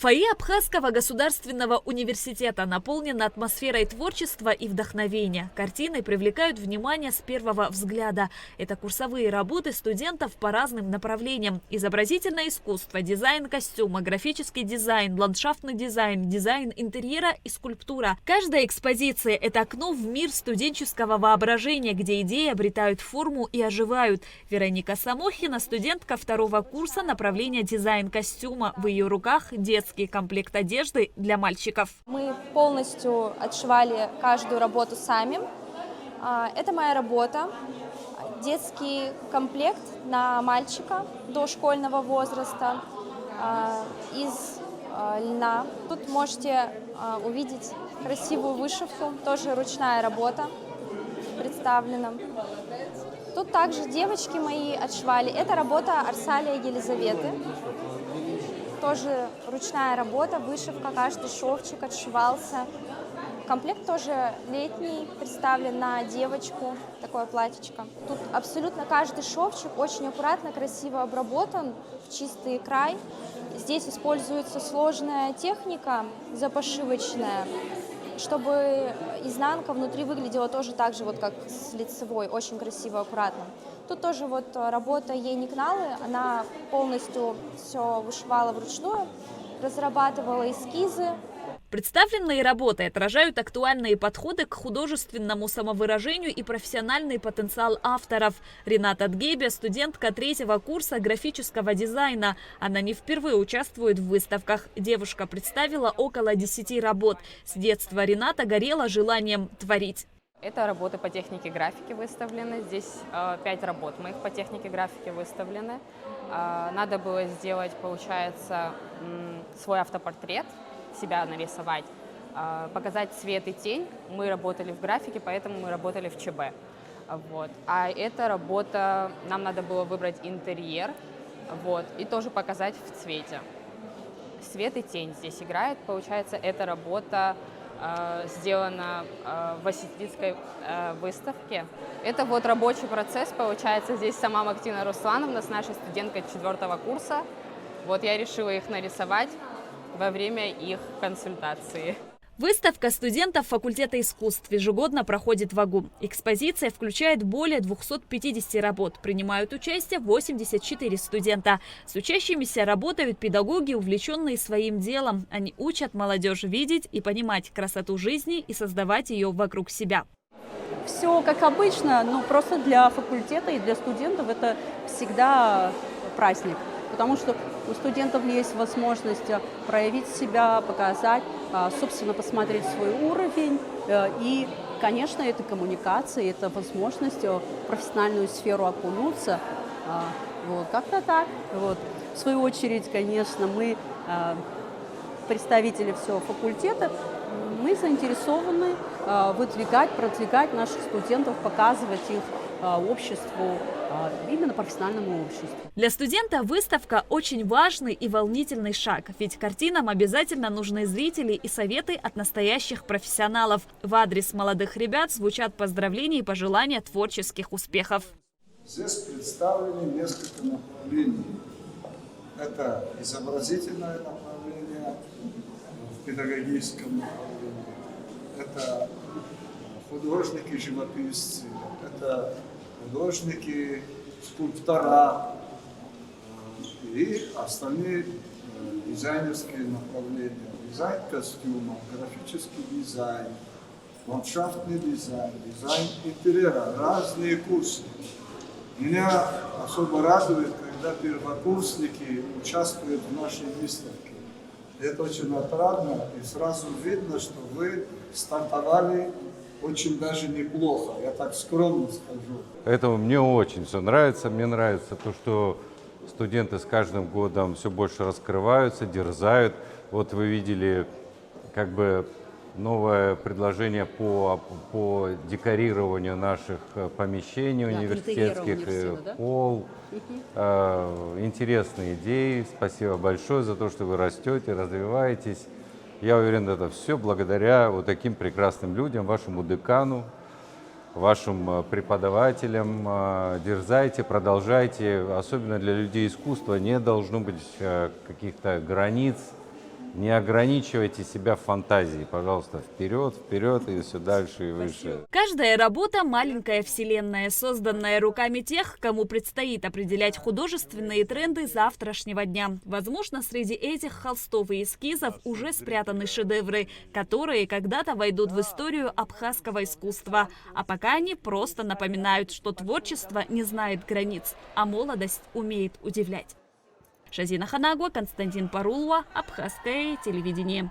Фойе Абхазского государственного университета наполнено атмосферой творчества и вдохновения. Картины привлекают внимание с первого взгляда. Это курсовые работы студентов по разным направлениям. Изобразительное искусство, дизайн костюма, графический дизайн, ландшафтный дизайн, дизайн интерьера и скульптура. Каждая экспозиция – это окно в мир студенческого воображения, где идеи обретают форму и оживают. Вероника Самохина – студентка второго курса направления дизайн костюма. В ее руках детский комплект одежды для мальчиков. Мы полностью отшивали каждую работу сами. Это моя работа. Детский комплект на мальчика дошкольного возраста из льна. Тут можете увидеть красивую вышивку, тоже ручная работа представлена. Тут также девочки мои отшивали. Это работа Арсалия Елизаветы. Тоже ручная работа, вышивка, каждый шовчик отшивался. Комплект тоже летний, представлен на девочку, такое платьечко. Тут абсолютно каждый шовчик очень аккуратно, красиво обработан в чистый край. Здесь используется сложная техника запошивочная, чтобы изнанка внутри выглядела тоже так же, вот как с лицевой, очень красиво, аккуратно. Тут тоже вот работа Ени Кналы, она полностью все вышивала вручную, разрабатывала эскизы. Представленные работы отражают актуальные подходы к художественному самовыражению и профессиональный потенциал авторов. Рената Тгебе – студентка третьего курса графического дизайна. Она не впервые участвует в выставках. Девушка представила около 10 работ. С детства Рената горела желанием творить. Это работы по технике графики выставлены. Здесь 5 работ моих по технике графики выставлены. Надо было сделать, получается, свой автопортрет, себя нарисовать, показать цвет и тень. Мы работали в графике, поэтому мы работали в ЧБ. Вот. А эта работа, нам надо было выбрать интерьер, вот, и тоже показать в цвете. Свет и тень здесь играют. Получается, эта работа сделана в Осетинской выставке. Это вот рабочий процесс, получается, здесь сама Мактина Руслановна с нашей студенткой 4-го курса. Вот я решила их нарисовать во время их консультации. Выставка студентов факультета искусств ежегодно проходит в АГУ. Экспозиция включает более 250 работ. Принимают участие 84 студента. С учащимися работают педагоги, увлеченные своим делом. Они учат молодежь видеть и понимать красоту жизни и создавать ее вокруг себя. Все как обычно, но просто для факультета и для студентов это всегда праздник. Потому что у студентов есть возможность проявить себя, показать, собственно, посмотреть свой уровень. И, конечно, это коммуникация, это возможность в профессиональную сферу окунуться. Вот, как-то так. Вот. В свою очередь, конечно, мы, представители всего факультета, мы заинтересованы выдвигать, продвигать наших студентов, показывать их обществу, именно профессиональному обществу. Для студента выставка очень важный и волнительный шаг, ведь картинам обязательно нужны зрители и советы от настоящих профессионалов. В адрес молодых ребят звучат поздравления и пожелания творческих успехов. Здесь представлены несколько направлений. Это изобразительное направление в педагогическом направлении, это художники-живописцы, это художники, скульптора и остальные дизайнерские направления. Дизайн костюма, графический дизайн, ландшафтный дизайн, дизайн интерьера, разные курсы. Меня особо радует, когда первокурсники участвуют в нашей выставке. Это очень отрадно, и сразу видно, что вы стартовали очень даже неплохо, я так скромно скажу. Поэтому мне очень все нравится. Мне нравится то, что студенты с каждым годом все больше раскрываются, дерзают. Вот вы видели как бы новое предложение по декорированию наших помещений, да, университетских, холл. Интересные идеи. Спасибо большое за то, что вы растете, развиваетесь. Я уверен, это все благодаря вот таким прекрасным людям, вашему декану, вашим преподавателям. Дерзайте, продолжайте. Особенно для людей искусства не должно быть каких-то границ. Не ограничивайте себя фантазией, пожалуйста, вперед, вперед и все дальше и выше. Каждая работа – маленькая вселенная, созданная руками тех, кому предстоит определять художественные тренды завтрашнего дня. Возможно, среди этих холстов и эскизов уже спрятаны шедевры, которые когда-то войдут в историю абхазского искусства. А пока они просто напоминают, что творчество не знает границ, а молодость умеет удивлять. Шазина Ханагуа, Константин Парулова, Абхазское телевидение.